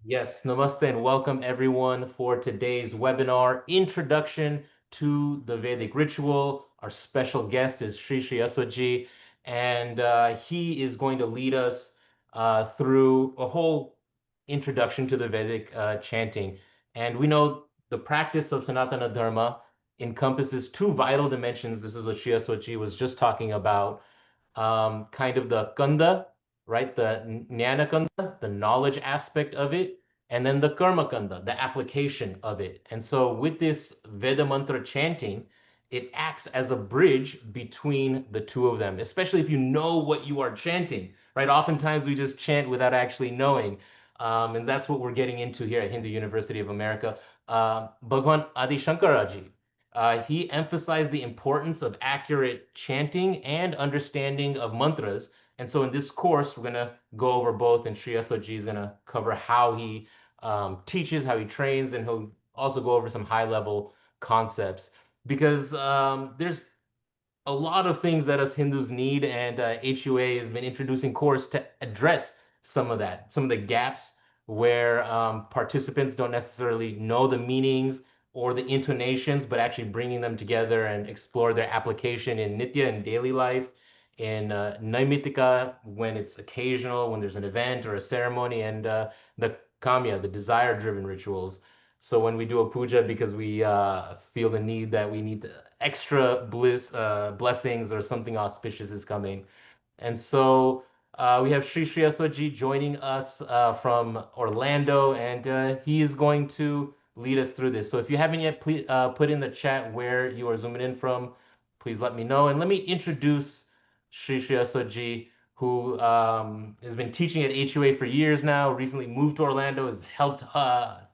Yes, namaste and welcome everyone for today's webinar, Introduction to the Vedic Ritual. Our special guest is Shri Shiasuji, and he is going to lead us through a whole introduction to the Vedic chanting. And we know the practice of Sanatana Dharma encompasses two vital dimensions. This is what Shiasuji was just talking about, kind of the kanda, right? The jnana kanda, the knowledge aspect of it, and then the karma kanda, the application of it. And so with this Veda mantra chanting, it acts as a bridge between the two of them, especially if you know what you are chanting, right? Oftentimes we just chant without actually knowing. And that's what we're getting into here at Hindu University of America. Bhagwan Adi Shankaraji, he emphasized the importance of accurate chanting and understanding of mantras. And so in this course, we're going to go over both, and Sri Soji is going to cover how he teaches, how he trains, and he'll also go over some high level concepts because there's a lot of things that us Hindus need, and HUA has been introducing course to address some of that, some of the gaps where participants don't necessarily know the meanings or the intonations, but actually bringing them together and explore their application in Nitya and daily life, in Naimitika when it's occasional, when there's an event or a ceremony, and the Kamya, the desire-driven rituals. So when we do a puja because we feel the need that we need extra blessings or something auspicious is coming. And so we have Sri Shiasuji joining us from Orlando, and he is going to lead us through this. So if you haven't yet, please put in the chat where you are zooming in from. Please let me know. And let me introduce Sri Shiasuji, who has been teaching at HUA for years now, recently moved to Orlando, has helped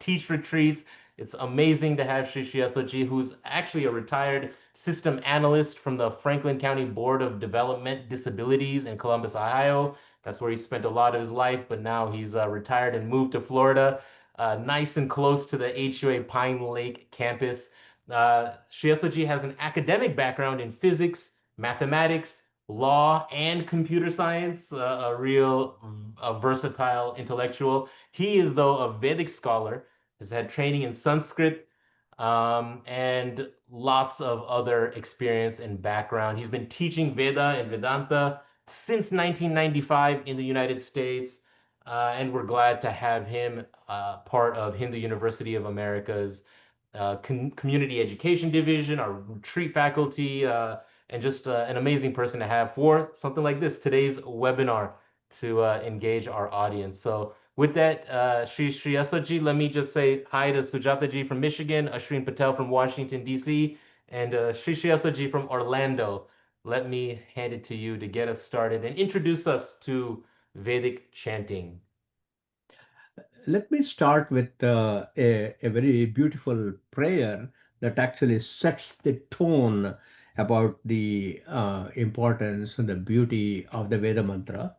teach retreats. It's amazing to have Sri Shiasuji, who's actually a retired system analyst from the Franklin County Board of Development Disabilities in Columbus, Ohio. That's where he spent a lot of his life, but now he's retired and moved to Florida, nice and close to the HUA Pine Lake campus. Shiasuji has an academic background in physics, mathematics, law, and computer science, a real versatile intellectual. He is, though, a Vedic scholar, has had training in Sanskrit, and lots of other experience and background. He's been teaching Veda and Vedanta since 1995 in the United States, and we're glad to have him part of Hindu University of America's community education division, our retreat faculty, and just an amazing person to have for something like this, today's webinar, to engage our audience. So with that, Shri Asaji, let me just say hi to Sujataji from Michigan, Ashrin Patel from Washington, D.C., and Shri Asaji from Orlando. Let me hand it to you to get us started and introduce us to Vedic chanting. Let me start with a very beautiful prayer that actually sets the tone about the importance and the beauty of the Veda mantra.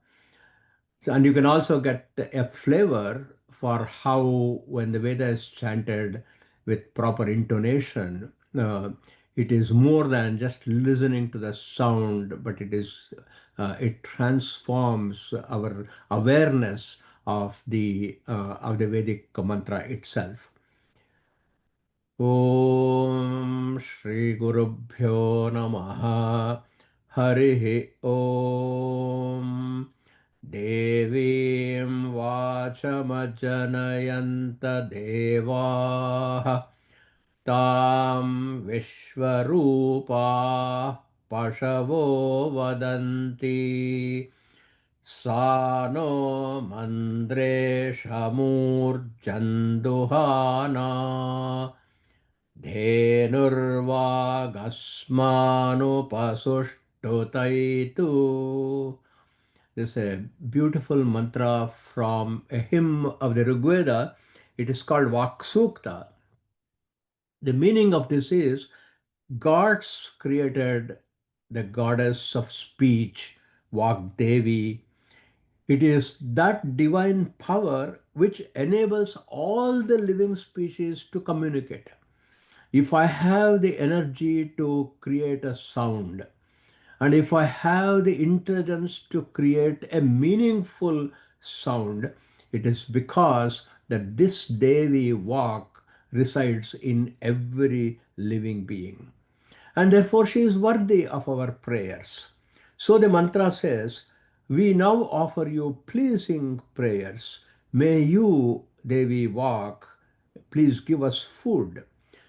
And you can also get a flavor for how, when the Veda is chanted with proper intonation, it is more than just listening to the sound, but it transforms our awareness of the Vedic mantra itself. Om Shri Guru Bhyo Namaha Harihi Om Devim Vachamajanayanta Devaha Tam Vishvarupa Pashavo Vadanti Sano Mandre Shamurjanduhana Dhenurvagasmanupasuštutaitu. This is a beautiful mantra from a hymn of the Rigveda. It is called Vaksukta. The meaning of this is gods created the goddess of speech, Vagdevi. It is that divine power which enables all the living species to communicate. If I have the energy to create a sound, and if I have the intelligence to create a meaningful sound, it is because that this Devi walk resides in every living being. And therefore, she is worthy of our prayers. So the mantra says, we now offer you pleasing prayers. May you, Devi, walk. Please give us food.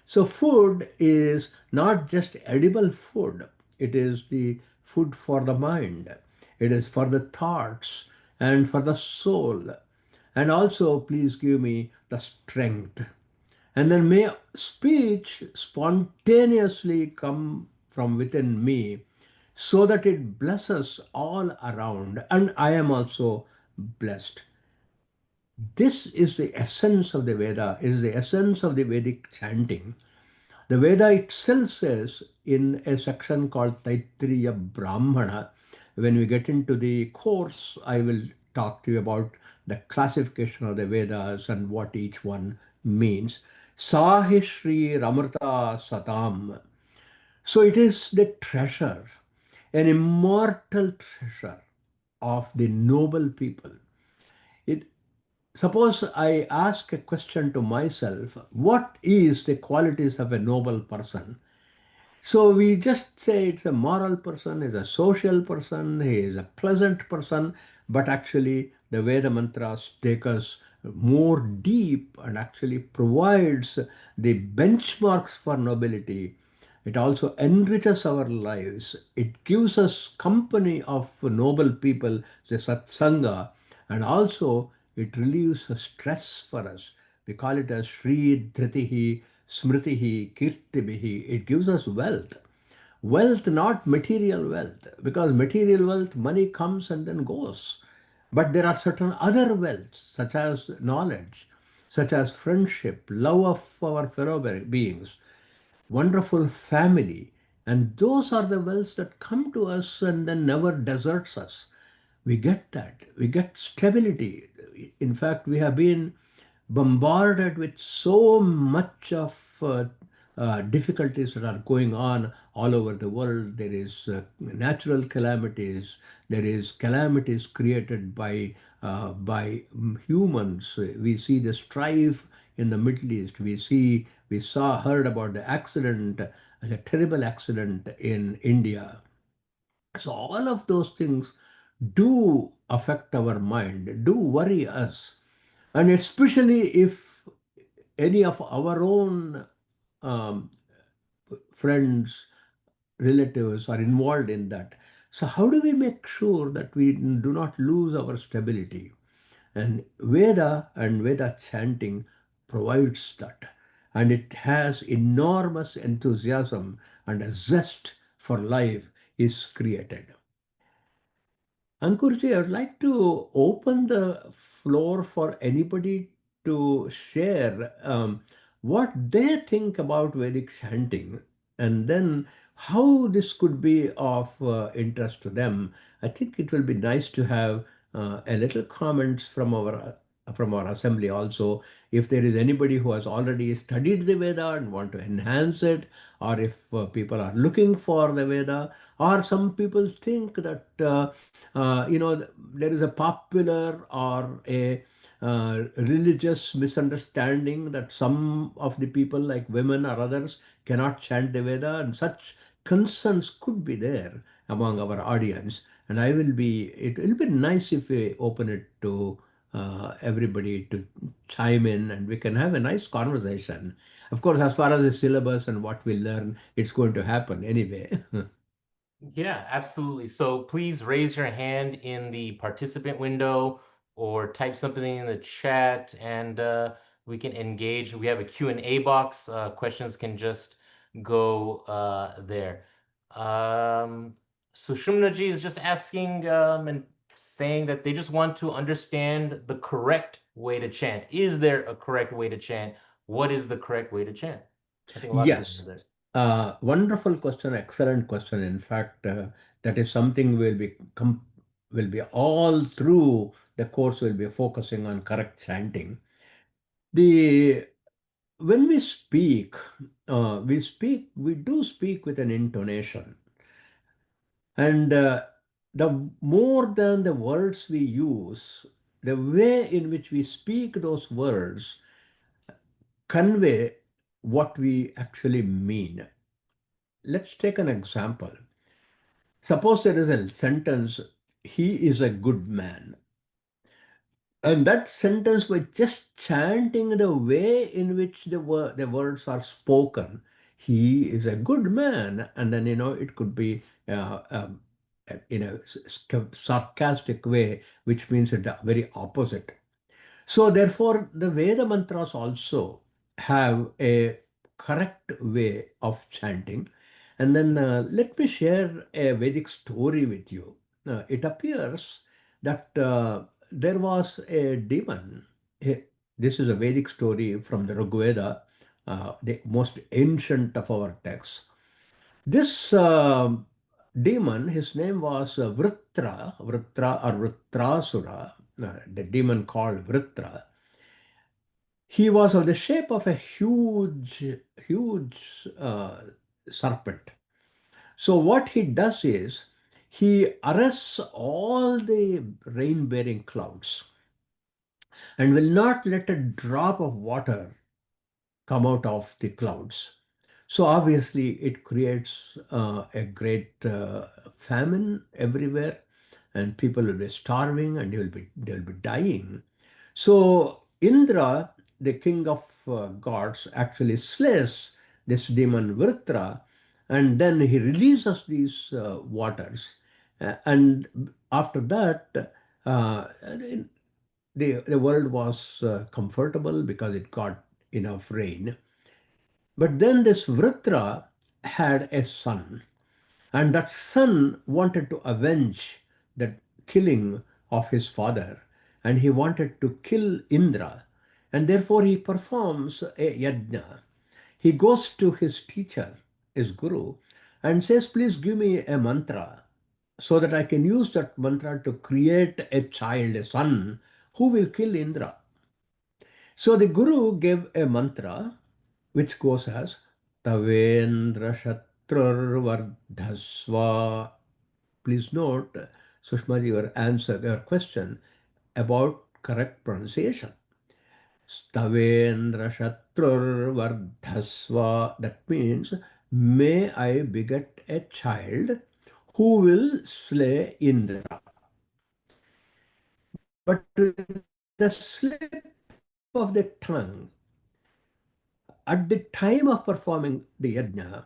So, food is not just edible food, it is the food for the mind, it is for the thoughts and for the soul. And also, please give me the strength. And then may speech spontaneously come from within me so that it blesses all around, and I am also blessed. This is the essence of the Veda, is the essence of the Vedic chanting. The Veda itself says in a section called Taittiriya Brahmana, when we get into the course, I will talk to you about the classification of the Vedas and what each one means. Sahi Shri Ramrta Satam. So it is the treasure, an immortal treasure of the noble people. It, suppose I ask a question to myself, what is the qualities of a noble person? So we just say it's a moral person, is a social person, he is a pleasant person, but actually the Veda mantras take us more deep and actually provides the benchmarks for nobility. It also enriches our lives. It gives us company of noble people, the satsanga, and also it relieves stress for us. We call it as Shri Dhritihi, Smritihi, Kirtibihi. It gives us wealth. Wealth, not material wealth, because material wealth, money comes and then goes. But there are certain other wealths, such as knowledge, such as friendship, love of our fellow beings, wonderful family. And those are the wells that come to us and then never deserts us. We get that. We get stability. In fact, we have been bombarded with so much of difficulties that are going on all over the world. There is natural calamities. There is calamities created by humans. We see the strife in the Middle East. Heard about the accident, a terrible accident in India. So all of those things do affect our mind, do worry us. And especially if any of our own um, friends, relatives are involved in that. So how do we make sure that we do not lose our stability? And Veda and Veda chanting provides that. And it has enormous enthusiasm and a zest for life is created. Ankurji, I would like to open the floor for anybody to share what they think about Vedic chanting and then how this could be of interest to them. I think it will be nice to have a little comments from our assembly also. If there is anybody who has already studied the Veda and want to enhance it, or if people are looking for the Veda, or some people think that there is a popular or a religious misunderstanding that some of the people like women or others cannot chant the Veda, and such concerns could be there among our audience. And it will be nice if we open it to everybody to chime in and we can have a nice conversation. Of course, as far as the syllabus and what we learn, it's going to happen anyway. Yeah, absolutely. So please raise your hand in the participant window or type something in the chat and we can engage. We have a Q&A box. Questions can just go there. Um, so Shumnaji is just asking and saying that they just want to understand the correct way to chant. Is there a correct way to chant? What is the correct way to chant? I think a lot of questions Yes, there. wonderful question, excellent question. In fact, that is something will be all through the course. Will be focusing on correct chanting. The When we do speak with an intonation, and the more than the words we use, the way in which we speak those words convey what we actually mean. Let's take an example. Suppose there is a sentence, he is a good man. And that sentence, by just chanting the way in which the words are spoken, he is a good man. And then, it could be in a sarcastic way, which means the very opposite. So, therefore, the Veda mantras also have a correct way of chanting. And then let me share a Vedic story with you. It appears that there was a demon. This is a Vedic story from the Rig Veda, the most ancient of our texts. This demon, his name was Vritra or Vritrasura, the demon called Vritra. He was of the shape of a huge serpent. So what he does is he arrests all the rain-bearing clouds and will not let a drop of water come out of the clouds. So obviously it creates a great famine everywhere, and people will be starving and they will be dying. So Indra, the king of gods, actually slays this demon Vritra, and then he releases these waters. And after that, the world was comfortable because it got enough rain. But then this Vritra had a son, and that son wanted to avenge the killing of his father, and he wanted to kill Indra, and therefore he performs a yajna. He goes to his teacher, his guru, and says, please give me a mantra so that I can use that mantra to create a child, a son, who will kill Indra. So the Guru gave a mantra which goes as Tavendra Shatrur Vardhasva. Please note, Sushmaji, your question about correct pronunciation. Stavendra Shatrur Vardhasva. That means, may I beget a child who will slay Indra. But with the slip of the tongue, at the time of performing the yajna,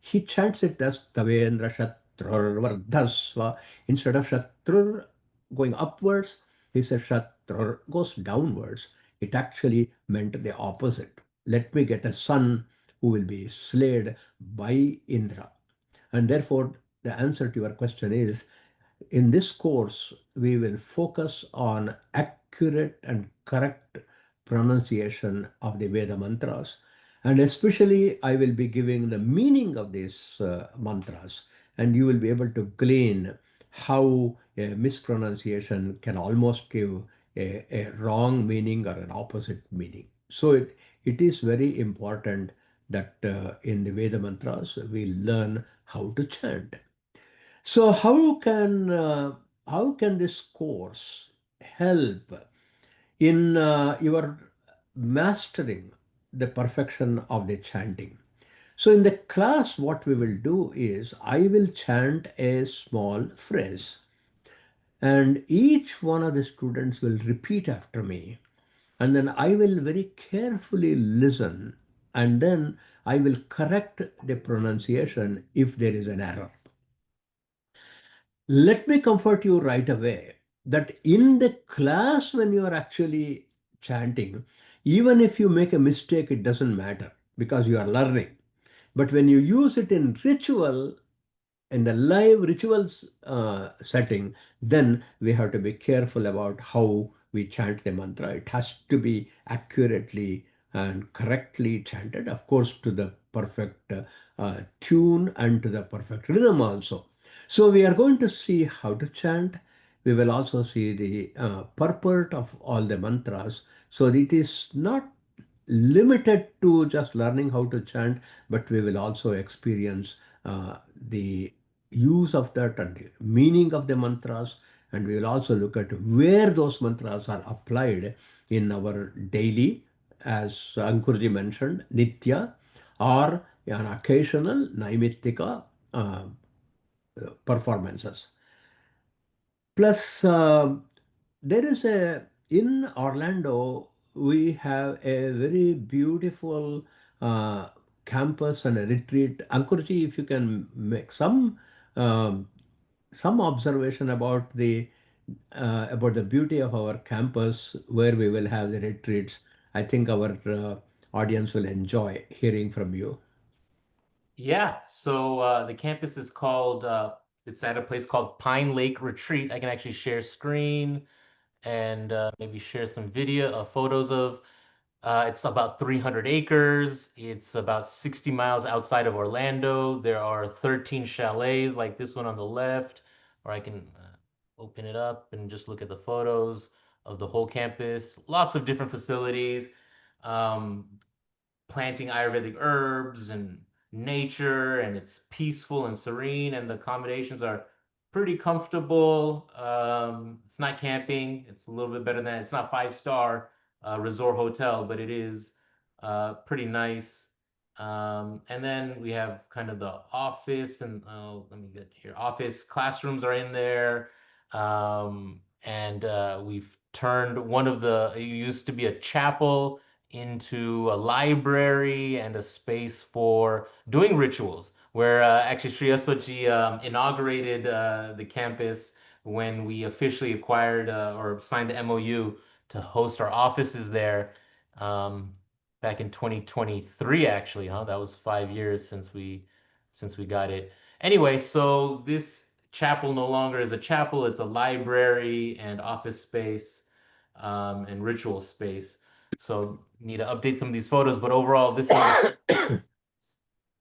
he chants it as Tavendra Shatrur Vardhasva. Instead of Shatrur going upwards, he says Shatrur goes downwards. It actually meant the opposite. Let me get a son who will be slayed by Indra. And therefore, the answer to your question is, in this course, we will focus on accurate and correct pronunciation of the Veda mantras. And especially, I will be giving the meaning of these mantras, and you will be able to glean how a mispronunciation can almost give a wrong meaning or an opposite meaning. So it is very important that in the Veda mantras, we learn how to chant. So how can this course help in your mastering the perfection of the chanting? So in the class, what we will do is I will chant a small phrase, and each one of the students will repeat after me, and then I will very carefully listen, and then I will correct the pronunciation if there is an error. Let me comfort you right away that in the class, when you are actually chanting, even if you make a mistake, it doesn't matter because you are learning. But when you use it in ritual, in the live rituals setting, then we have to be careful about how we chant the mantra. It has to be accurately and correctly chanted, of course, to the perfect tune and to the perfect rhythm also. So we are going to see how to chant. We will also see the purport of all the mantras. So it is not limited to just learning how to chant, but we will also experience the use of that and the meaning of the mantras, and we will also look at where those mantras are applied in our daily, as Ankurji mentioned, Nitya, or an occasional Naimittika performances. Plus, there is in Orlando, we have a very beautiful uh, campus and a retreat. Ankurji, if you can make um, some observation about the beauty of our campus where we will have the retreats, I think our audience will enjoy hearing from you. Yeah, so the campus is called, it's at a place called Pine Lake Retreat. I can actually share screen and maybe share some video, photos of. It's about 300 acres. It's about 60 miles outside of Orlando. There are 13 chalets like this one on the left, or I can open it up and just look at the photos of the whole campus. Lots of different facilities. Um, Planting Ayurvedic herbs and nature, and it's peaceful and serene, and the accommodations are pretty comfortable. It's not camping. It's a little bit better than it's not five-star resort hotel, but it is pretty nice. And then we have kind of the office, and let me get here. Office classrooms are in there, and we've turned one of the. It used to be a chapel into a library and a space for doing rituals. Where actually SriAsuji inaugurated the campus when we officially acquired or signed the MOU to host our offices there um, back in 2023. Actually, huh? That was 5 years since we got it. Anyway, so this chapel no longer is a chapel; it's a library and office space and ritual space. So need to update some of these photos, but overall, this is the.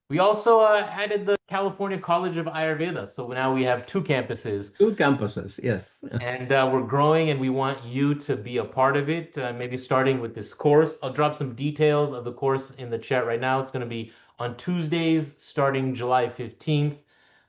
We also added the California College of Ayurveda, so now we have two campuses, Two campuses, yes. and we're growing, and we want you to be a part of it. Maybe starting with this course, I'll drop some details of the course in the chat right now. It's going to be on Tuesdays, starting July 15th,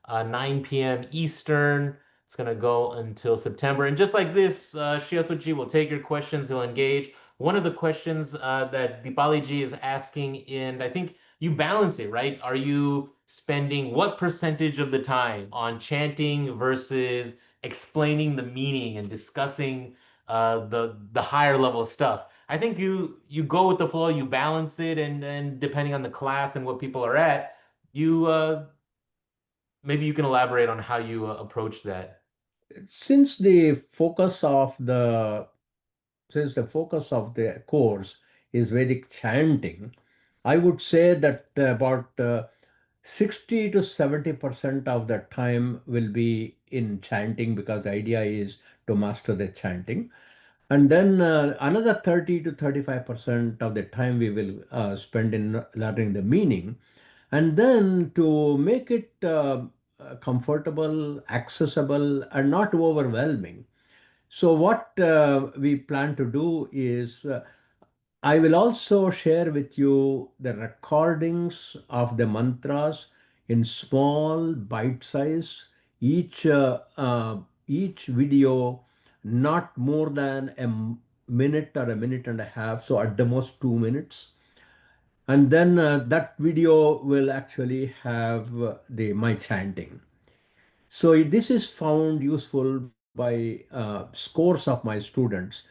9 p.m. Eastern. It's going to go until September. And just like this, Shiasuji will take your questions, he'll engage. One of the questions that Dipaliji is asking, and I think you balance it, right? Are you spending what percentage of the time on chanting versus explaining the meaning and discussing the higher level stuff? I think you go with the flow, you balance it, and depending on the class and what people are at, you maybe you can elaborate on how you approach that. Since the focus of the since the focus of the course is Vedic chanting, I would say that about 60 to 70% of the time will be in chanting because the idea is to master the chanting. And then another 30 to 35% of the time we will spend in learning the meaning. And then to make it comfortable, accessible, and not overwhelming. So what we plan to do is I will also share with you the recordings of the mantras in small bite size, each each video not more than minute or a minute and a half, so at the most 2 minutes. And then that video will actually have the my chanting. So this is found useful by scores of my students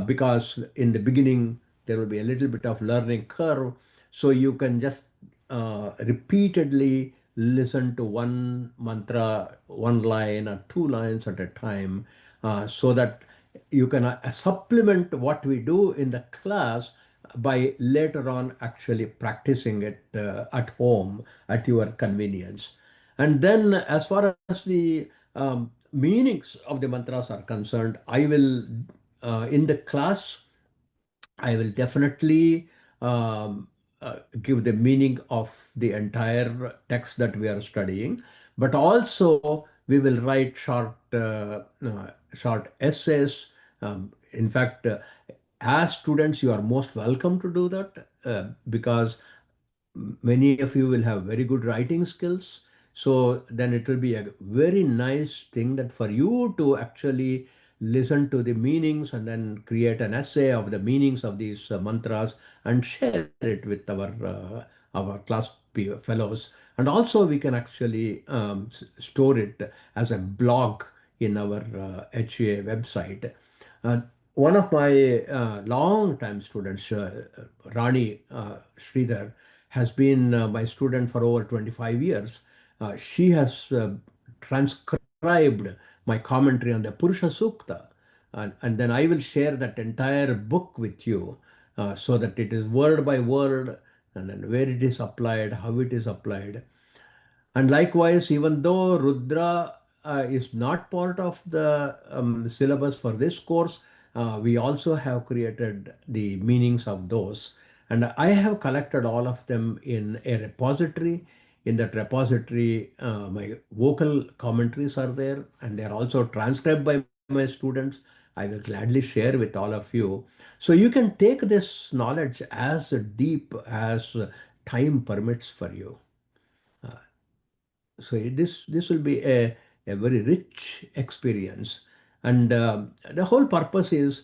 because in the beginning there will be a little bit of learning curve. So you can just repeatedly listen to one mantra, one line or two lines at a time, so that you can supplement what we do in the class by later on actually practicing it at home at your convenience. And then, as far as the meanings of the mantras are concerned, I will, in the class, I will definitely give the meaning of the entire text that we are studying, but also we will write short essays. In fact, as students, you are most welcome to do that because many of you will have very good writing skills. So then it will be a very nice thing that for you to actually listen to the meanings and then create an essay of the meanings of these mantras and share it with our class fellows. And also we can actually store it as a blog in our HA website. Uh, One of my long-time students, Rani Sridhar, has been my student for over 25 years. She has transcribed my commentary on the Purusha Sukta, and then I will share that entire book with you so that it is word by word, and then where it is applied, how it is applied. And likewise, even though Rudra is not part of the syllabus for this course, we also have created the meanings of those. And I have collected all of them in a repository. In that repository, my vocal commentaries are there, and they are also transcribed by my students. I will gladly share with all of you. So you can take this knowledge as deep as time permits for you. So this will be a very rich experience, and the whole purpose is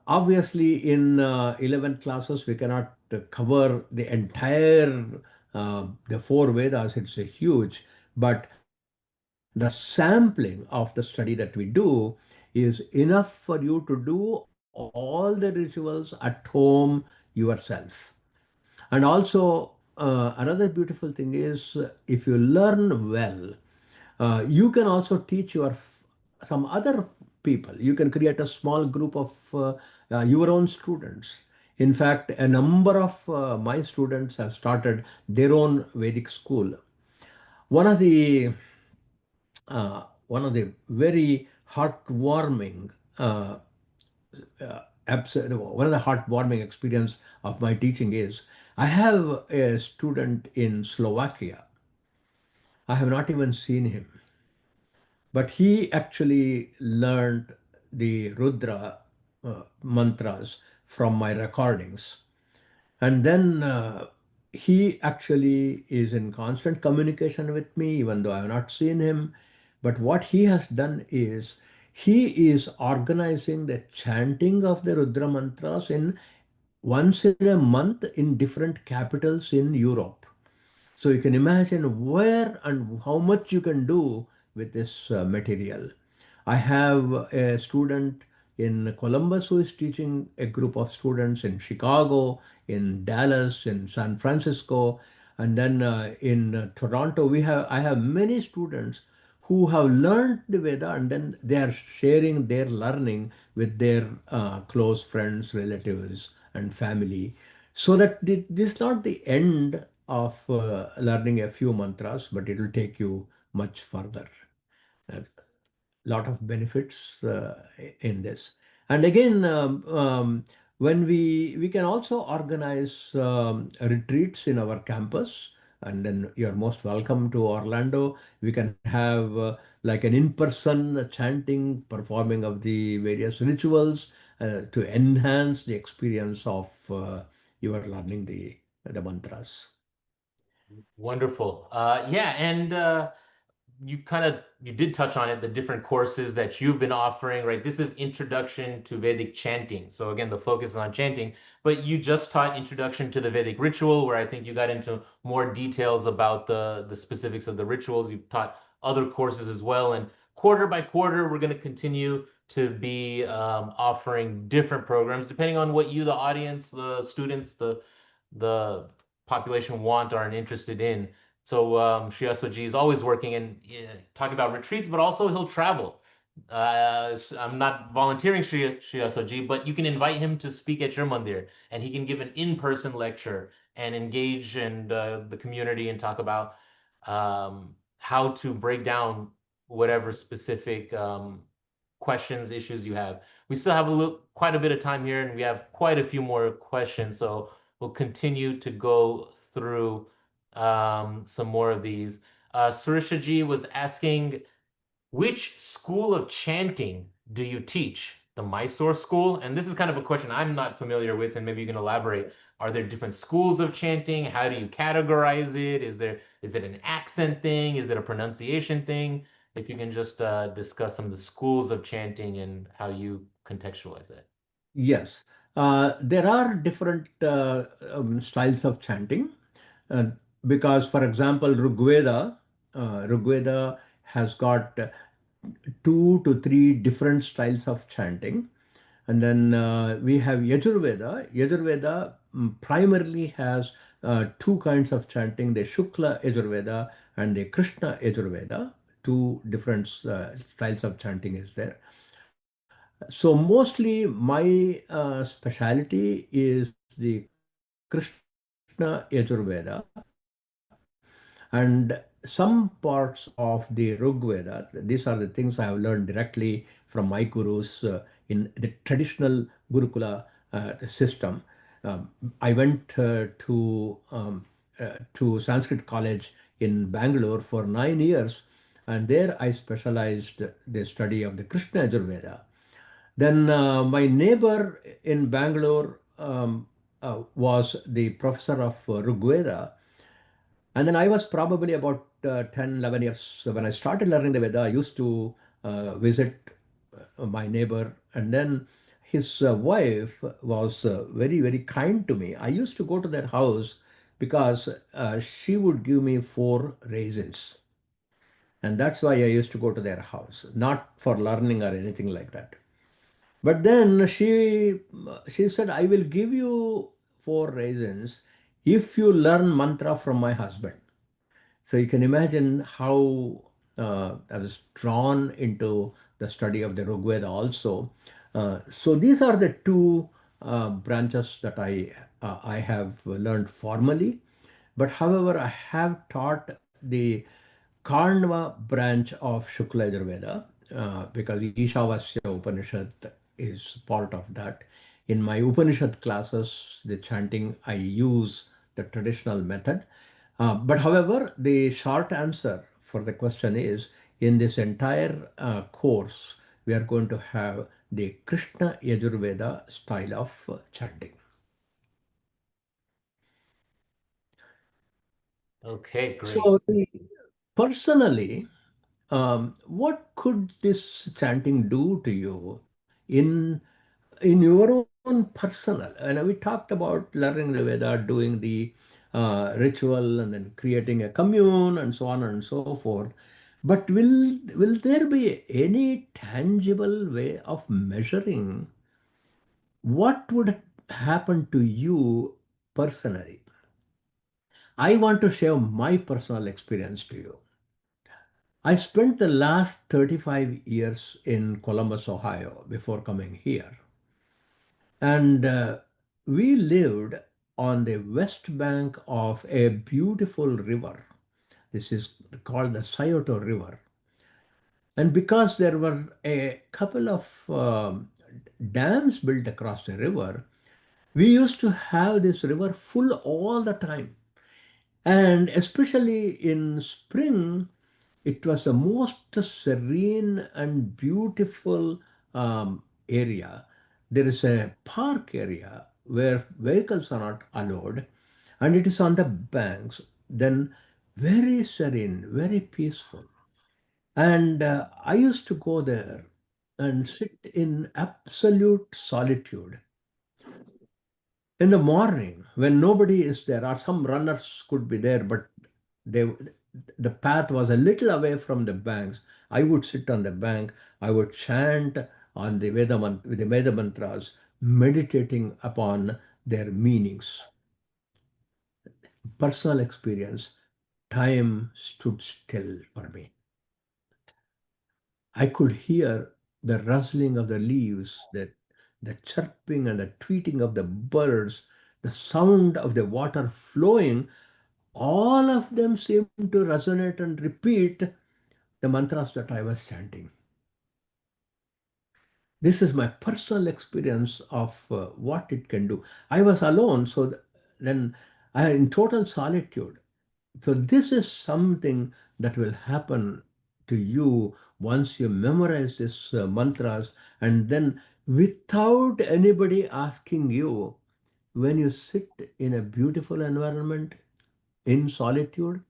obviously in 11 classes we cannot cover the entire the four Vedas. It's a huge, but the sampling of the study that we do is enough for you to do all the rituals at home yourself. And also, another beautiful thing is if you learn well, you can also teach some other people. You can create a small group of your own students. In fact, a number of my students have started their own Vedic school. One of the one of the very heartwarming one of the heartwarming experience of my teaching is I have a student in Slovakia. I have not even seen him, but he actually learned the Rudra mantras from my recordings. And then he actually is in constant communication with me, even though I have not seen him. But what he has done is he is organizing the chanting of the Rudra mantras in once in a month in different capitals in Europe. So you can imagine where and how much you can do with this material. I have a student in Columbus who is teaching a group of students in Chicago, in Dallas, in San Francisco, and then in Toronto. I have many students who have learned the Veda and then they are sharing their learning with their close friends, relatives, and family. So that this is not the end of learning a few mantras, but it will take you much further. A lot of benefits in this. And again, when we can also organize retreats in our campus, and then you're most welcome to Orlando. We can have like an in-person chanting, performing of the various rituals to enhance the experience of your learning the mantras. Wonderful. Yeah, and you did touch on it, the different courses that you've been offering, right? This is Introduction to Vedic Chanting. So again, the focus is on chanting, but you just taught Introduction to the Vedic Ritual, where I think you got into more details about the specifics of the rituals. You've taught other courses as well, and quarter by quarter, we're going to continue to be offering different programs depending on what you, the audience, the students, the population want or are interested in. So Shiasuji is always working and talking about retreats, but also he'll travel. I'm not volunteering Shiasuji, but you can invite him to speak at your mandir, and he can give an in-person lecture and engage in the community and talk about how to break down whatever specific questions, issues you have. We still have quite a bit of time here, and we have quite a few more questions, so we'll continue to go through some more of these. Surishaji was asking, which school of chanting do you teach? The Mysore school? And this is kind of a question I'm not familiar with, and maybe you can elaborate. Are there different schools of chanting? How do you categorize it? Is there Is it an accent thing? Is it a pronunciation thing? If you can just discuss some of the schools of chanting and how you contextualize that. Yes, there are different styles of chanting uh, because, for example, Rigveda has got two to three different styles of chanting. And then we have Yajurveda. Yajurveda primarily has two kinds of chanting, the Shukla Yajurveda and the Krishna Yajurveda. Two different styles of chanting is there. So mostly my specialty is the Krishna Yajurveda, and some parts of the Rigveda. These are the things I have learned directly from my gurus in the traditional Gurukula system. I went to Sanskrit College in Bangalore for 9 years, and there I specialized the study of the Krishna Yajurveda. Then my neighbor in Bangalore was the professor of Rigveda. And then I was probably about 10, 11 years. So when I started learning the Veda, I used to visit my neighbor. And then his wife was very, very kind to me. I used to go to their house because she would give me four raisins. And that's why I used to go to their house, not for learning or anything like that. But then she said, I will give you four raisins if you learn mantra from my husband. So you can imagine how I was drawn into the study of the Rigveda also. So these are the two branches that I have learned formally. But however, I have taught the Kanva branch of Shukla Yajurveda because Ishavasya Upanishad is part of that. In my Upanishad classes, the chanting, I use the traditional method. But however, the short answer for the question is in this entire course, we are going to have the Krishna Yajurveda style of chanting. Okay, great. So, personally, what could this chanting do to you in your own personal? And we talked about learning the Veda, doing the ritual, and then creating a commune, and so on and so forth. But will there be any tangible way of measuring what would happen to you personally? I want to share my personal experience to you. I spent the last 35 years in Columbus, Ohio before coming here. And we lived on the west bank of a beautiful river. This is called the Scioto River. And because there were a couple of dams built across the river, we used to have this river full all the time. And especially in spring, it was the most serene and beautiful area. There is a park area where vehicles are not allowed, and it is on the banks. Then, very serene, very peaceful. And I used to go there and sit in absolute solitude. In the morning, when nobody is there, or some runners could be there, but they, the path was a little away from the banks. I would sit on the bank. I would chant on the with the Veda mantras, meditating upon their meanings. Personal experience. Time stood still for me. I could hear the rustling of the leaves, the chirping and the tweeting of the birds, the sound of the water flowing. All of them seemed to resonate and repeat the mantras that I was chanting. This is my personal experience of what it can do. I was alone, so then I in total solitude. So this is something that will happen to you once you memorize these mantras, and then without anybody asking you, when you sit in a beautiful environment in solitude,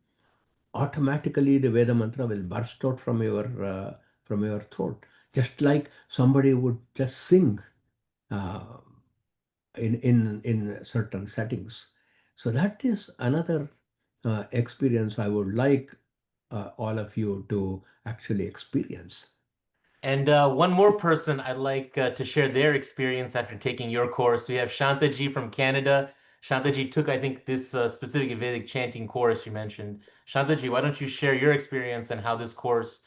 automatically the Veda mantra will burst out from your throat, just like somebody would just sing uh, in certain settings. So that is another experience I would like all of you to actually experience. And one more person I'd like to share their experience after taking your course. We have Shantaji from Canada. Shantaji took, I think, this specific Vedic chanting course you mentioned. Shantaji, why don't you share your experience and how this course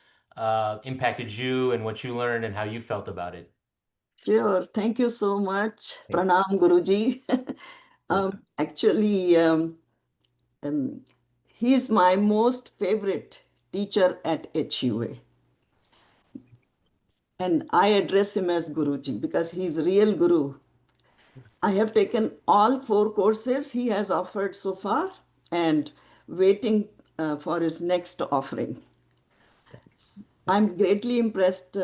impacted you and what you learned and how you felt about it? Sure. Thank you so much. Thank Pranam, Guruji. you. Actually, um, he's my most favorite teacher at HUA. And I address him as Guruji because he's real Guru. I have taken all 4 courses he has offered so far and waiting for his next offering. I'm greatly impressed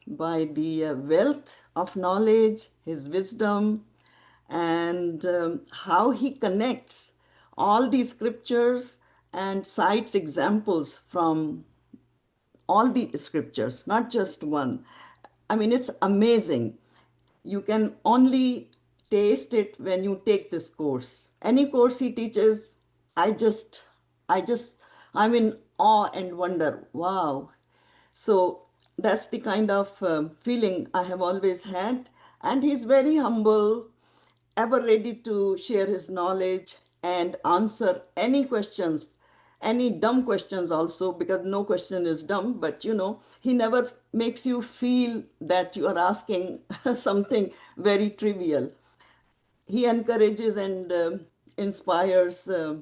by the wealth of knowledge, his wisdom, and how he connects all these scriptures and cites examples from all the scriptures, not just one. I mean, it's amazing. You can only taste it when you take this course. Any course he teaches, I just, I just, I'm in awe and wonder. Wow. So that's the kind of feeling I have always had. And he's very humble, ever ready to share his knowledge and answer any questions, any dumb questions also, because no question is dumb, but he never makes you feel that you are asking something very trivial. He encourages and inspires uh,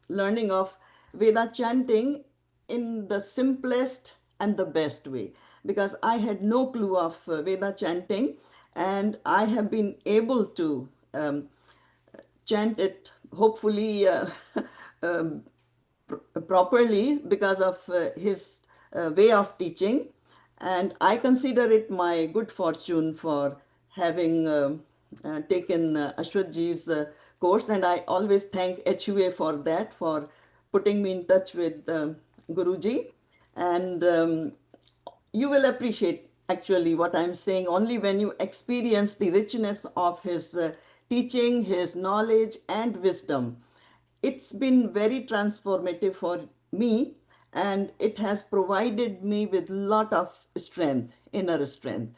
learning of Veda chanting in the simplest and the best way. Because I had no clue of Veda chanting, and I have been able to chant it hopefully um, properly because of his way of teaching. And I consider it my good fortune for having taken Ashwatji's course. And I always thank HUA for that, for putting me in touch with Guruji. And you will appreciate actually what I'm saying only when you experience the richness of his teaching, his knowledge, and wisdom. It's been very transformative for me, and it has provided me with lot of strength, inner strength,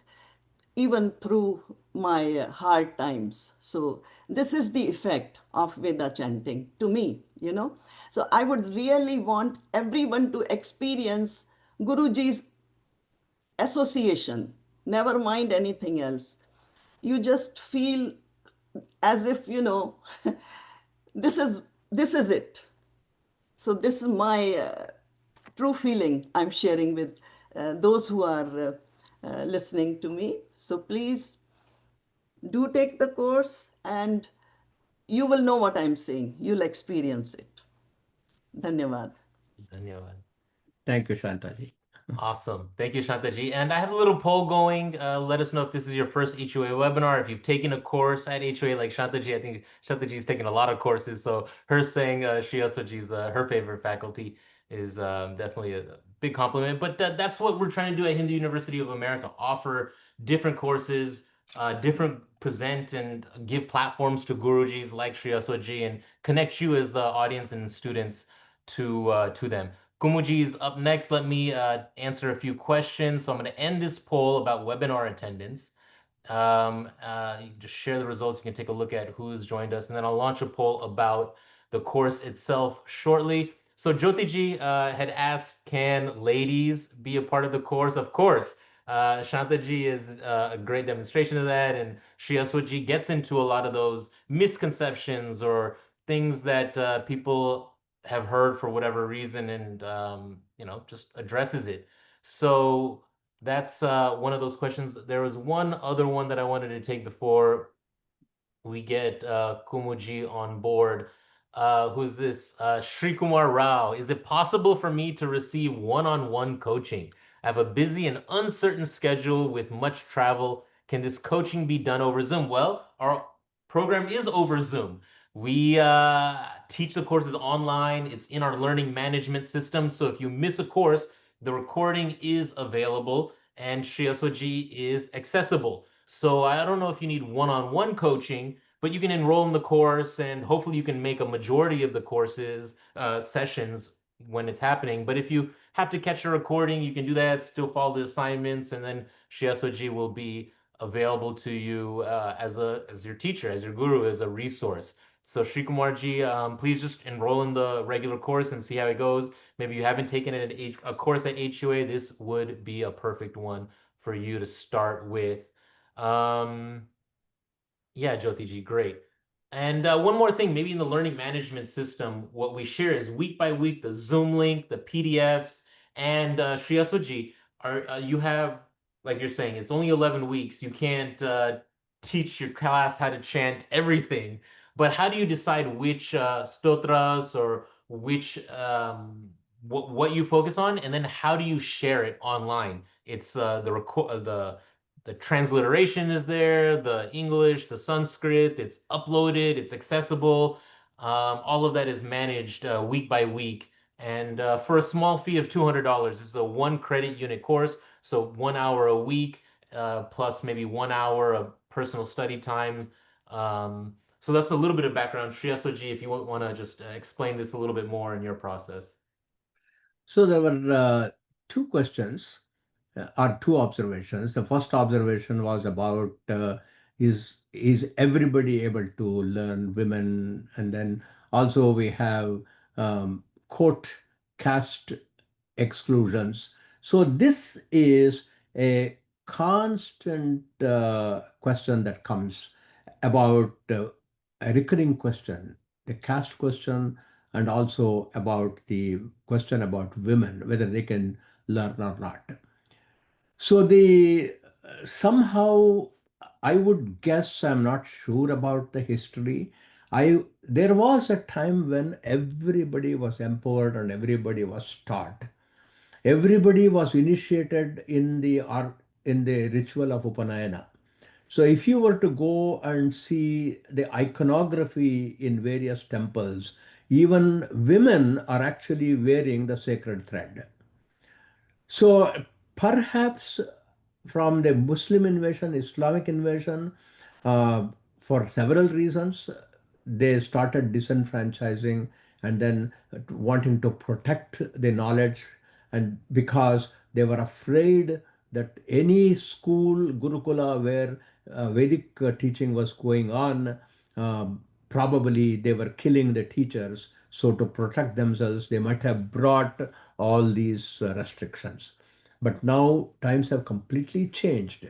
even through my hard times. So this is the effect of Veda chanting to me. So I would really want everyone to experience Guruji's association, never mind anything else. You just feel as if this is this is it. So this is my true feeling I'm sharing with those who are listening to me. So please do take the course, and you will know what I'm saying. You'll experience it. Dhanyavad. Dhanyavad. Thank you, Shantaji. Awesome. Thank you, Shantaji. And I have a little poll going. Let us know if this is your first HOA webinar. If you've taken a course at HOA like Shantaji, I think Shantaji's taken a lot of courses. So her saying Shiasuji's her favorite faculty is definitely a big compliment. But that's what we're trying to do at Hindu University of America, offer different courses, different present and give platforms to Gurujis like Shiasuji and connect you as the audience and students to them. Kumuji is up next. Let me answer a few questions. So I'm going to end this poll about webinar attendance. You can just share the results. You can take a look at who's joined us, and then I'll launch a poll about the course itself shortly. So Jyotiji had asked, can ladies be a part of the course? Of course. Shantaji is a great demonstration of that, and Shiasuji gets into a lot of those misconceptions or things that people have heard for whatever reason, and just addresses it. So that's one of those questions. There was one other one that I wanted to take before we get Kumuji on board. Who's this? Shri Kumar Rao. Is it possible for me to receive one-on-one coaching? I have a busy and uncertain schedule with much travel. Can this coaching be done over Zoom? Well, our program is over Zoom. We teach the courses online. It's in our learning management system. So if you miss a course, the recording is available and Shiasuji is accessible. So I don't know if you need one-on-one coaching, but you can enroll in the course and hopefully you can make a majority of the courses sessions when it's happening. But if you have to catch a recording, you can do that, still follow the assignments, and then Shiasuji will be available to you as your teacher, as your guru, as a resource. So Shri Kumarji, please just enroll in the regular course and see how it goes. Maybe you haven't taken a course at HUA. This would be a perfect one for you to start with. Um, yeah, Jyotiji, great. And one more thing, maybe in the learning management system, what we share is week by week the Zoom link, the PDFs, and Sri Aswaji, are you have, like you're saying, it's only 11 weeks. You can't teach your class how to chant everything, but how do you decide which stotras or which what you focus on, and then how do you share it online? It's the transliteration is there, the English, the Sanskrit, it's uploaded, it's accessible. All of that is managed week by week. And for a small fee of $200, it's a 1 credit unit course. So 1 hour a week, plus maybe 1 hour of personal study time. So that's a little bit of background. Shriyasoji, if you want to just explain this a little bit more in your process. So there were two questions or two observations. The first observation was about is everybody able to learn, women, and then also we have court caste exclusions. So this is a constant question that comes about a recurring question, the caste question, and also about the question about women, whether they can learn or not. So the somehow I would guess, I'm not sure about the history. I There was a time when everybody was empowered and everybody was taught. Everybody was initiated in the ritual of Upanayana. So if you were to go and see the iconography in various temples, even women are actually wearing the sacred thread. So perhaps from the Muslim invasion, Islamic invasion, uh, for several reasons, they started disenfranchising and then wanting to protect the knowledge, and because they were afraid that any school, Gurukula, where Vedic teaching was going on, probably they were killing the teachers. So to protect themselves, they might have brought all these restrictions. But now times have completely changed.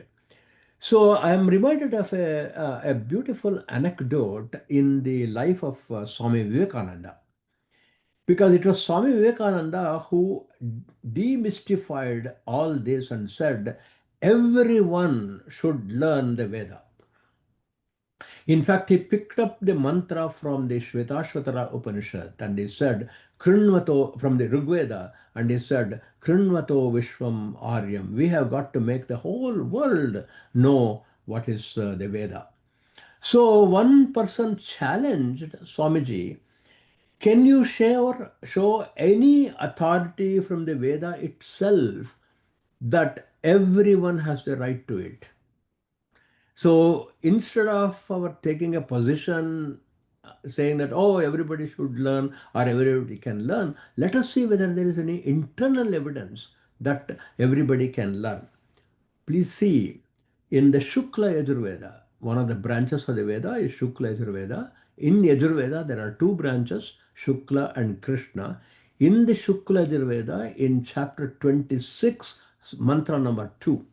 So I am reminded of a beautiful anecdote in the life of Swami Vivekananda, because it was Swami Vivekananda who demystified all this and said everyone should learn the Veda. In fact, he picked up the mantra from the Shvetashvatara Upanishad and he said, Krinvato, from the Rigveda, and he said, Krinvato Vishwam Aryam. We have got to make the whole world know what is the Veda. So one person challenged Swamiji, can you show any authority from the Veda itself that everyone has the right to it? So instead of our taking a position saying that, oh, everybody should learn or everybody can learn, let us see whether there is any internal evidence that everybody can learn. Please see, in the Shukla Yajurveda, one of the branches of the Veda is Shukla Yajurveda. In Yajurveda, there are two branches, Shukla and Krishna. In the Shukla Yajurveda, in chapter 26, mantra number 2,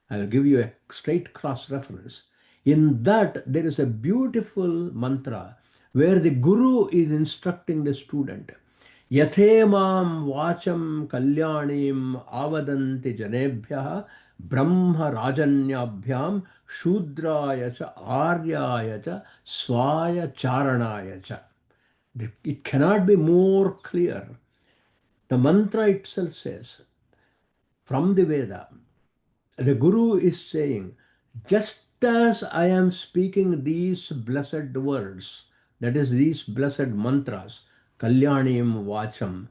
I'll give you a straight cross reference. In that, there is a beautiful mantra where the Guru is instructing the student. Yathemam vacham kalyanim avadanti janebhyaha brahma rajanyabhyam shudraya cha aryaya cha swaya charanaya cha. It cannot be more clear. The mantra itself says, from the Veda, the Guru is saying, just as I am speaking these blessed words, That is these blessed mantras, Kalyanim Vacham,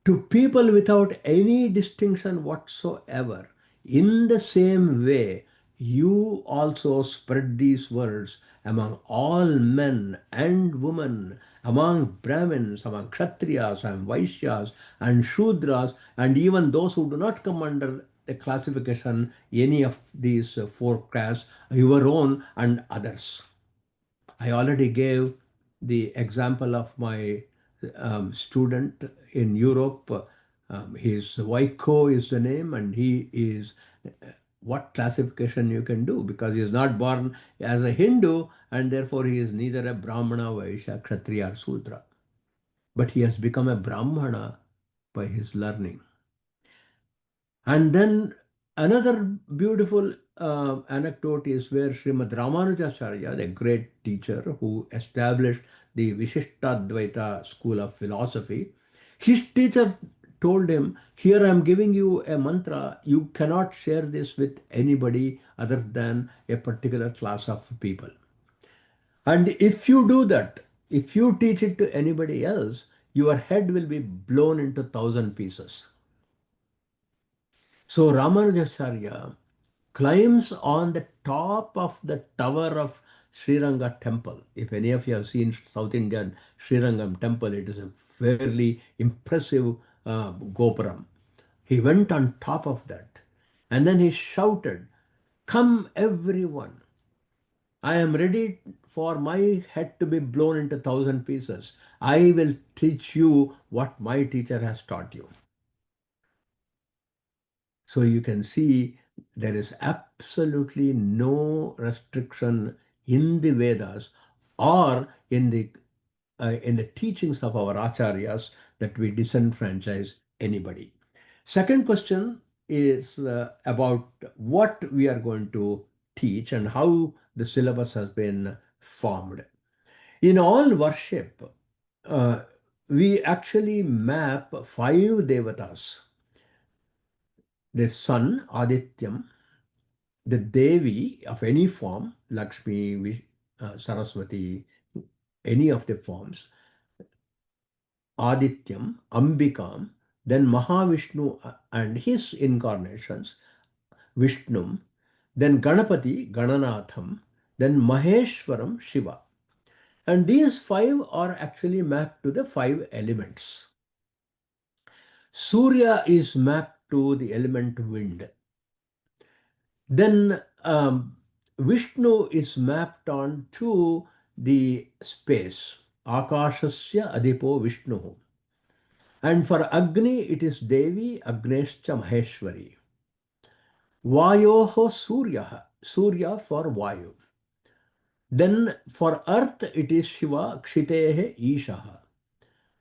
to people without any distinction whatsoever. In the same way, you also spread these words among all men and women, among Brahmins, among Kshatriyas and Vaishyas and Shudras, and even those who do not come under the classification, any of these four castes, your own and others. I already gave the example of my student in Europe. His Vaiko is the name, and he is what classification you can do, because he is not born as a Hindu, and therefore he is neither a Brahmana, Vaishya, Kshatriya, or Sudra. But he has become a Brahmana by his learning. And then another beautiful anecdote is where Srimad Ramanujacharya, the great teacher who established the Vishishtadvaita school of philosophy, his teacher told him, here I am giving you a mantra, you cannot share this with anybody other than a particular class of people. And if you do that, if you teach it to anybody else, your head will be blown into 1,000 pieces. So Ramanujacharya climbs on the top of the tower of Sriranga temple. If any of you have seen South Indian Srirangam temple, it is a fairly impressive gopuram. He went on top of that and then he shouted, "Come everyone, I am ready for my head to be blown into 1,000 pieces. I will teach you what my teacher has taught you." So you can see there is absolutely no restriction in the Vedas or in the teachings of our acharyas that we disenfranchise anybody. Second question is about what we are going to teach and how the syllabus has been formed. In all worship, we actually map 5 devatas: the sun, Adityam, the Devi of any form, Lakshmi, Saraswati, any of the forms, Adityam, Ambikam, then Mahavishnu and his incarnations, Vishnum, then Ganapati, Gananatham, then Maheshwaram, Shiva. And these 5 are actually mapped to the 5 elements. Surya is mapped to the element wind. Then Vishnu is mapped on to the space. Akashasya Adipo Vishnu. And for Agni, it is Devi Agnescha Maheshwari. Vayoho Surya, Surya for Vayu. Then for Earth, it is Shiva Kshitehe Ishaha.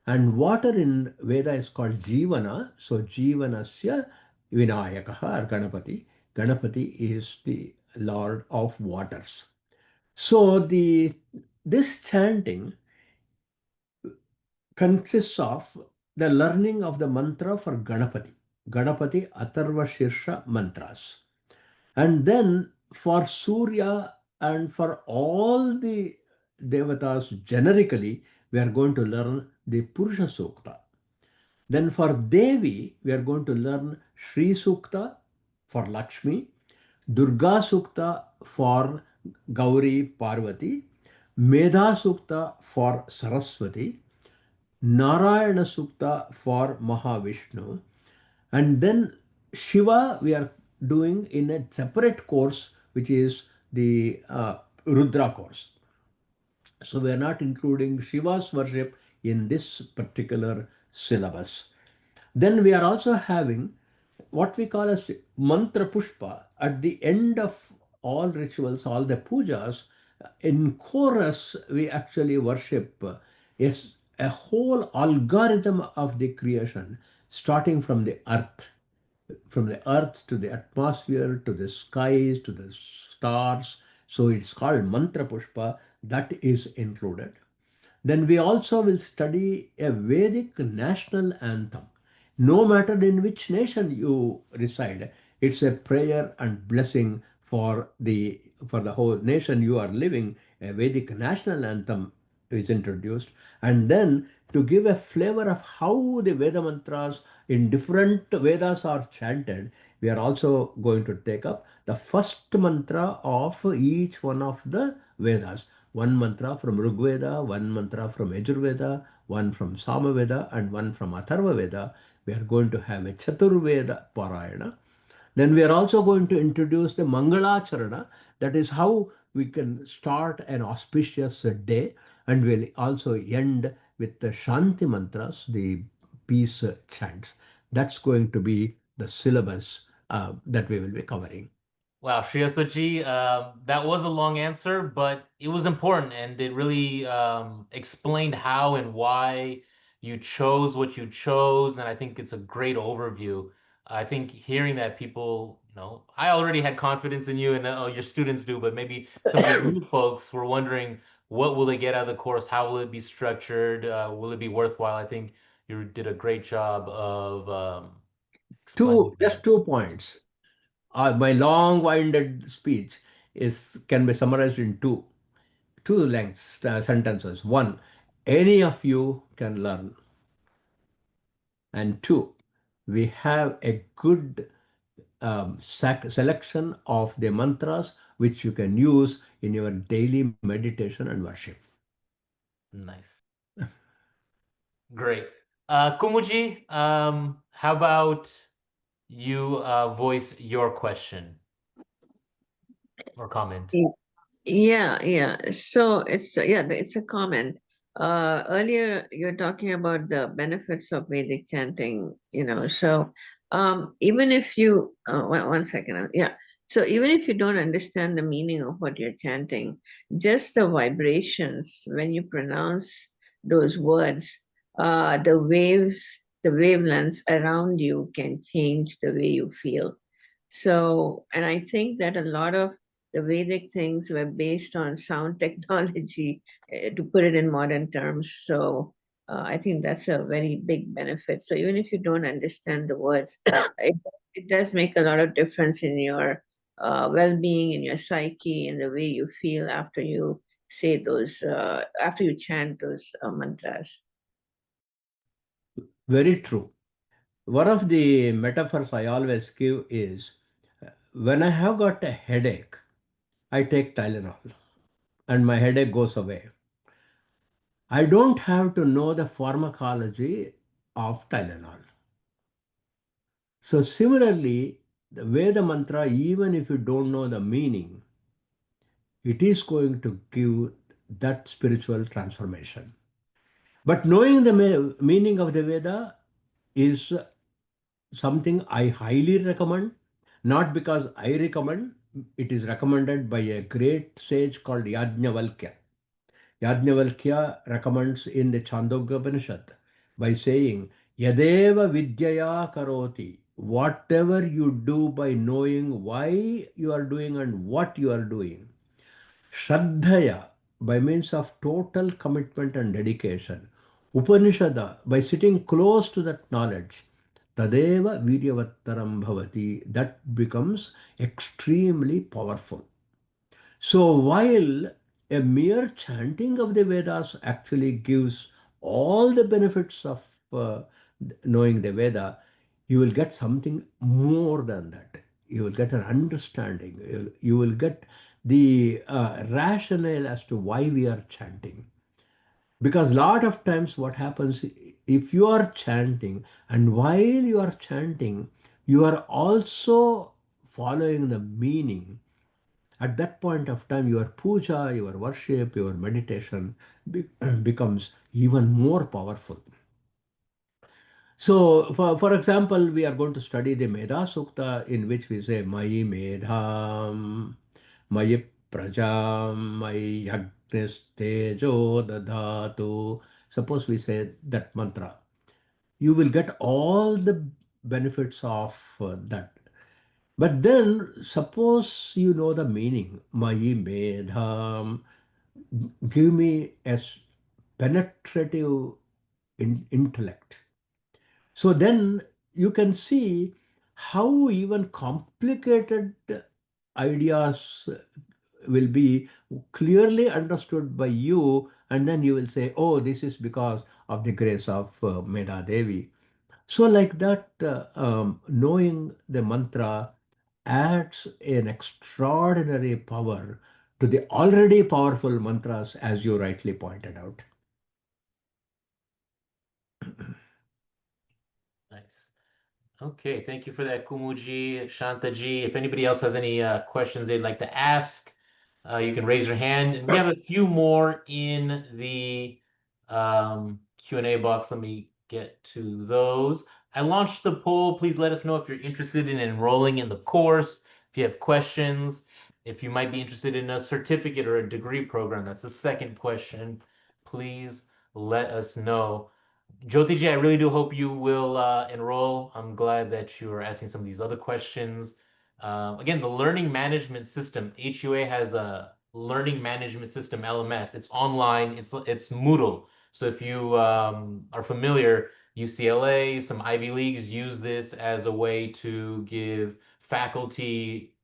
And water in Veda is called Jivana. So Jivanasya Vinayakaha or Ganapati. Ganapati is the Lord of waters. So this chanting consists of the learning of the mantra for Ganapati. Ganapati Atharva Shirsha mantras. And then for Surya and for all the devatas generically, we are going to learn the Purusha Sukta. Then for Devi, we are going to learn Shri Sukta for Lakshmi, Durga Sukta for Gauri Parvati, Medha Sukta for Saraswati, Narayana Sukta for Mahavishnu, and then Shiva we are doing in a separate course, which is the Rudra course. So we are not including Shiva's worship in this particular syllabus. Then we are also having what we call as mantra pushpa at the end of all rituals, all the pujas. In chorus, we actually worship yes, a whole algorithm of the creation, starting from the earth to the atmosphere, to the skies, to the stars. So it's called mantra pushpa, that is included. Then we also will study a Vedic national anthem. No matter in which nation you reside, it's a prayer and blessing for the whole nation you are living. A Vedic national anthem is introduced, and then to give a flavor of how the Veda mantras in different Vedas are chanted, we are also going to take up the first mantra of each one of the Vedas. One mantra from Rigveda, one mantra from Yajurveda, one from Samaveda, and one from Atharva Veda. We are going to have a Chaturveda Parayana. Then we are also going to introduce the Mangalacharana. That is how we can start an auspicious day, and we'll also end with the Shanti mantras, the peace chants. That's going to be the syllabus that we will be covering. Wow, Shiasuji, that was a long answer, but it was important and it really explained how and why you chose what you chose. And I think it's a great overview. I think hearing that people, I already had confidence in you and your students do, but maybe some of the new folks were wondering what will they get out of the course? How will it be structured? Will it be worthwhile? I think you did a great job of explaining that. Just 2 points. My long-winded speech can be summarized in two lengths sentences. One, any of you can learn, and two, we have a good selection of the mantras which you can use in your daily meditation and worship. Nice. Great. Kumuji, how about you voice your question or comment? Yeah. So it's a comment. Earlier you're talking about the benefits of Vedic chanting, So even if you one second, yeah. So even if you don't understand the meaning of what you're chanting, just the vibrations when you pronounce those words, the wavelengths around you can change the way you feel. So, and I think that a lot of the Vedic things were based on sound technology, to put it in modern terms. So, I think that's a very big benefit. So, even if you don't understand the words, it does make a lot of difference in your well being, in your psyche, in the way you feel after you say those, after you chant those mantras. Very true. One of the metaphors I always give is when I have got a headache, I take Tylenol and my headache goes away. I don't have to know the pharmacology of Tylenol. So, similarly, the Veda mantra, even if you don't know the meaning, it is going to give that spiritual transformation. But knowing the meaning of the Veda is something I highly recommend, not because I recommend, it is recommended by a great sage called Yajnavalkya. Yajnavalkya recommends in the Chandogya Upanishad by saying, Yadeva Vidyaya Karoti, whatever you do by knowing why you are doing and what you are doing, Shraddhaya, by means of total commitment and dedication. Upanishada, by sitting close to that knowledge. Tadeva Viryavattaram Bhavati, that becomes extremely powerful. So while a mere chanting of the Vedas actually gives all the benefits of knowing the Veda, you will get something more than that. You will get an understanding. You will get the rationale as to why we are chanting. Because a lot of times what happens, if you are chanting and while you are chanting, you are also following the meaning. At that point of time, your puja, your worship, your meditation becomes even more powerful. So, for example, we are going to study the Meda Sukta, in which we say, Mayi Medham, Mayi Prajam, Mayi Yagnis Tejo Dadhatu. Suppose we say that mantra. You will get all the benefits of that. But then, suppose you know the meaning, Mayi Medham, give me a penetrative intellect. So then you can see how even complicated ideas will be clearly understood by you and then you will say, oh, this is because of the grace of Meda Devi. So, like that, knowing the mantra adds an extraordinary power to the already powerful mantras, as you rightly pointed out. Nice. Okay, thank you for that, Kumuji, Shantaji. If anybody else has any questions they'd like to ask, you can raise your hand. And we have a few more in the Q&A box. Let me get to those. I launched the poll. Please let us know if you're interested in enrolling in the course. If you have questions, if you might be interested in a certificate or a degree program. That's the second question. Please let us know. Jyotiji, I really do hope you will enroll. I'm glad that you are asking some of these other questions. Again, the learning management system, HUA has a learning management system, LMS. It's online, it's Moodle. So if you are familiar, UCLA, some Ivy Leagues use this as a way to give faculty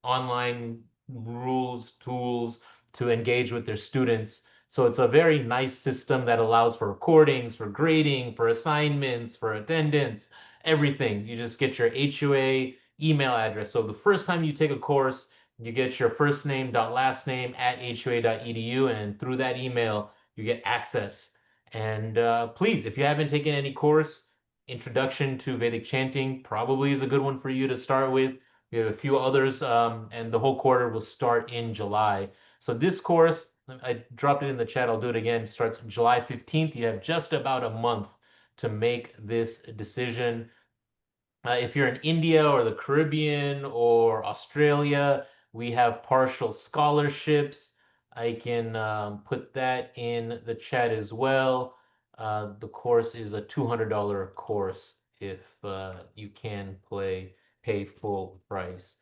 online rules, tools to engage with their students. So it's a very nice system that allows for recordings, for grading, for assignments, for attendance, everything. You just get your HUA email address. So the first time you take a course, you get your first name dot last name at hua.edu, and through that email, you get access. And please, if you haven't taken any course, Introduction to Vedic Chanting probably is a good one for you to start with. We have a few others, and the whole quarter will start in July. So this course, I dropped it in the chat. I'll do it again. Starts July 15th. You have just about a month to make this decision. If you're in India or the Caribbean or Australia, we have partial scholarships. I can put that in the chat as well. The course is a $200 course if you can pay full price.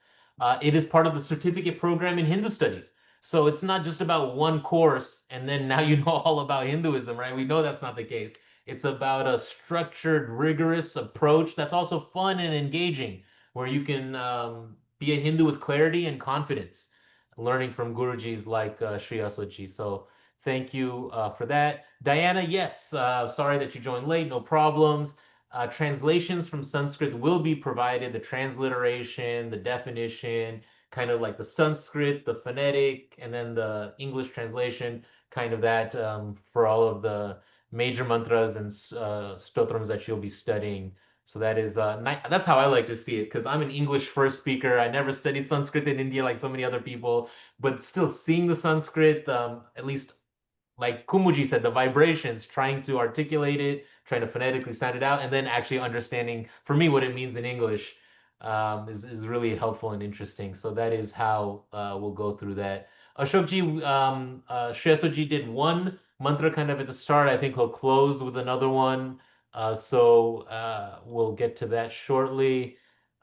It is part of the certificate program in Hindu studies. So it's not just about one course and then now you know all about Hinduism, right? We know that's not the case. It's about a structured, rigorous approach that's also fun and engaging, where you can be a Hindu with clarity and confidence, learning from Gurujis like Shri Shiasuji. So thank you for that. Diana, yes, sorry that you joined late, no problems. Translations from Sanskrit will be provided, the transliteration, the definition, kind of like the Sanskrit, the phonetic, and then the English translation, kind of that for all of the major mantras and stotrams that you'll be studying. So that is that's how I like to see it, because I'm an English first speaker. I never studied Sanskrit in India like so many other people, but still seeing the Sanskrit, at least like Kumuji said, the vibrations, trying to articulate it, trying to phonetically sound it out, and then actually understanding for me what it means in English is really helpful and interesting. So that is how we'll go through that. Ashokji, Shreyasoji did one mantra kind of at the start. I think he'll close with another one. We'll get to that shortly.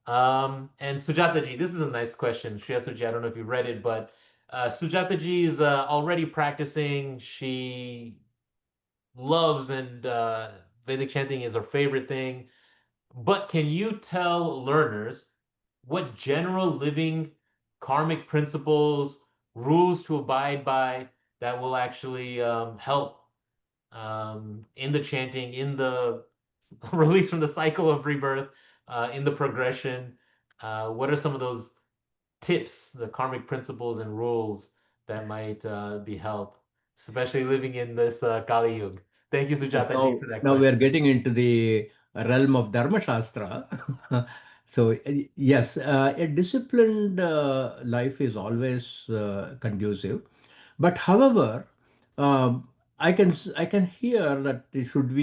And Sujataji, this is a nice question. Shreyasoji, I don't know if you read it, but Sujataji is already practicing. She loves and Vedic chanting is her favorite thing. But can you tell learners what general living karmic principles, rules to abide by that will actually help in the chanting, in the release from the cycle of rebirth, in the progression? What are some of those tips, the karmic principles and rules that might be help, especially living in this Kali Yuga? Thank you, Yes, Sujata ji, now, for that now we are question. getting into the realm of Dharma Shastra. So, yes, a disciplined life is always conducive. But however, I can hear that should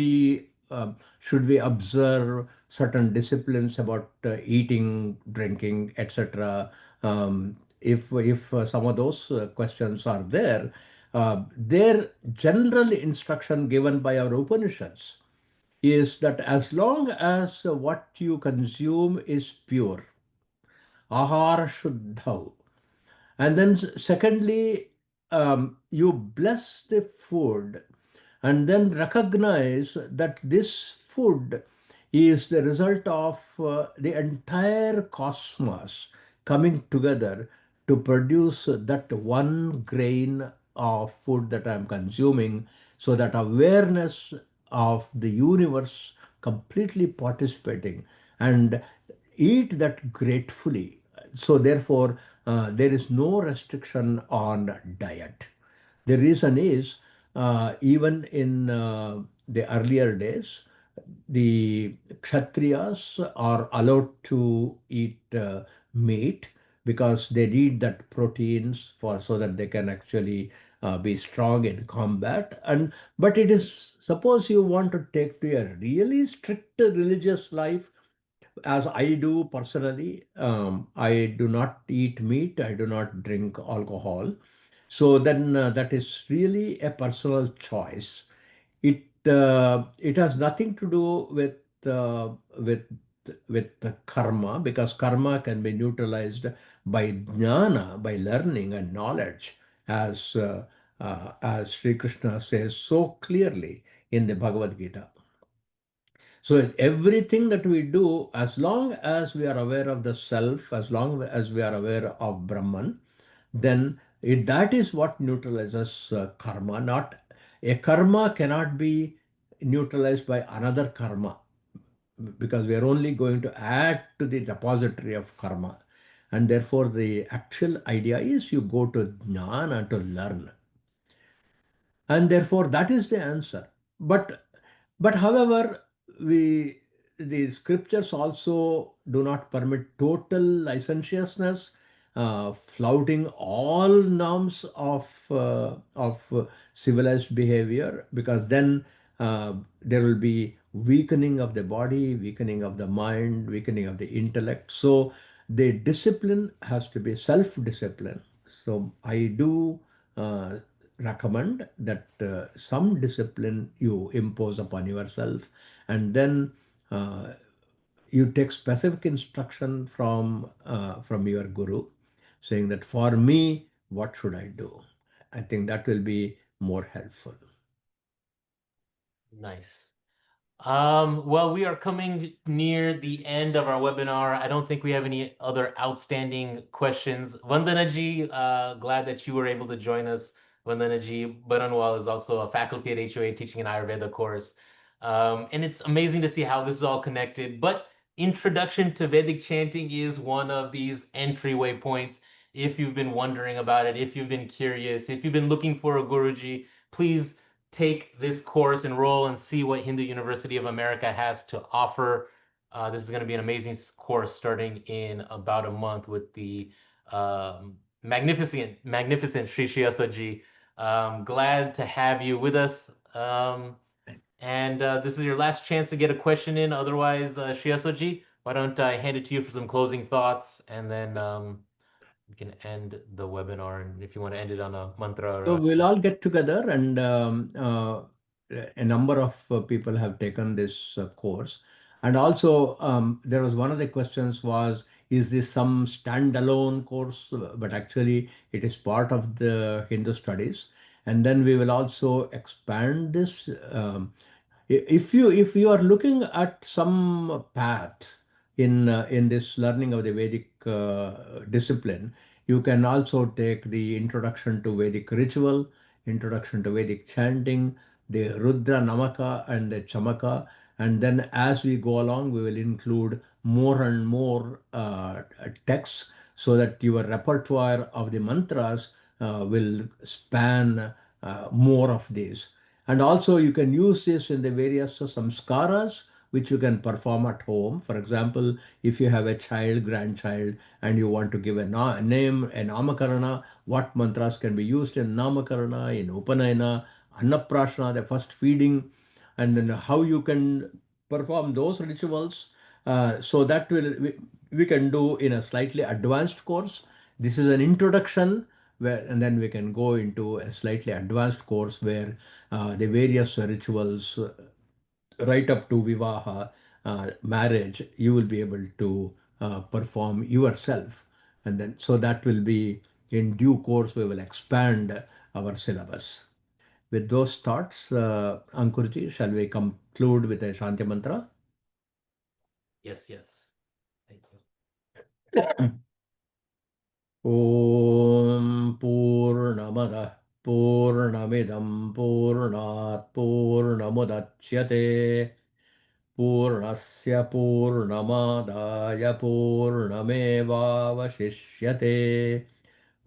we observe certain disciplines about eating, drinking, etc. If some of those questions are there, their general instruction given by our Upanishads is that as long as what you consume is pure, ahara shuddha, and then secondly, you bless the food and then recognize that this food is the result of the entire cosmos coming together to produce that one grain of food that I'm consuming, so that awareness of the universe completely participating, and eat that gratefully. So therefore, there is no restriction on diet. The reason is, even in the earlier days, the Kshatriyas are allowed to eat meat because they need that proteins for, so that they can actually be strong in combat. And but it is, suppose you want to take to a really strict religious life, as I do personally. I do not eat meat, I do not drink alcohol. So then that is really a personal choice. It has nothing to do uh, with with the karma, because karma can be neutralized by jnana, by learning and knowledge, as Sri Krishna says so clearly in the Bhagavad Gita. So everything that we do, as long as we are aware of the self, as long as we are aware of Brahman, then that is what neutralizes karma. Not a karma cannot be neutralized by another karma, because we are only going to add to the repository of karma. And therefore, the actual idea is you go to jnana to learn, and therefore that is the answer. But however, we the scriptures also do not permit total licentiousness, flouting all norms of civilized behavior, because then there will be weakening of the body, weakening of the mind, weakening of the intellect. So the discipline has to be self-discipline. So I do uh, recommend that some discipline you impose upon yourself, and then uh, you take specific instruction from your guru, saying that for me, what should I do? I think that will be more helpful. Nice. Well, we are coming near the end of our webinar. I don't think we have any other outstanding questions. Vandanaji, glad that you were able to join us. Vandanaji Baranwal is also a faculty at HOA teaching an Ayurveda course. And it's amazing to see how this is all connected. But Introduction to Vedic Chanting is one of these entryway points. If you've been wondering about it, if you've been curious, if you've been looking for a Guruji, please take this course, enroll, and see what Hindu University of America has to offer. This is going to be an amazing course starting in about a month with the magnificent Shri Shiasuji. Glad to have you with us. And this is your last chance to get a question in. Otherwise, Shiasuji, why don't I hand it to you for some closing thoughts, and then we can end the webinar. And if you want to end it on a mantra or So a we'll all get together, and a number of people have taken this course. And also, there was one of the questions was, is this some standalone course? But actually, it is part of the Hindu studies. And then we will also expand this. If you are looking at some path in this learning of the Vedic discipline, you can also take the Introduction to Vedic Ritual, Introduction to Vedic Chanting, the Rudra Namaka and the Chamaka. And then as we go along, we will include more and more texts, so that your repertoire of the mantras will span more of these. And also you can use this in the various samskaras which you can perform at home. For example, if you have a child, grandchild, and you want to give a name, a namakarana, what mantras can be used in namakarana, in upanayana, annaprashana, the first feeding, and then how you can perform those rituals. So that we can do in a slightly advanced course. This is an introduction, where, and then we can go into a slightly advanced course where the various rituals, right up to vivaha, marriage, you will be able to perform yourself. And then, so that will be in due course, we will expand our syllabus. With those thoughts, Ankurji, shall we conclude with a Shanti mantra? yes, yes. Thank you. ॐ पूर्णमदः पूर्णमिदं पूर्णात् पूर्णमुदच्यते पूर्णस्य पूर्णमादाय पूर्णमेवावशिष्यते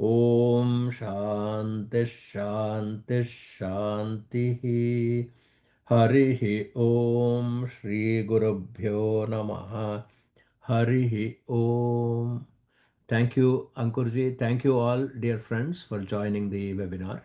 ॐ शान्तिः शान्तिः शान्तिः हरिः ॐ श्रीगुरुभ्यो नमः हरिः ॐ. Thank you, Ankurji. Thank you all, dear friends, for joining the webinar.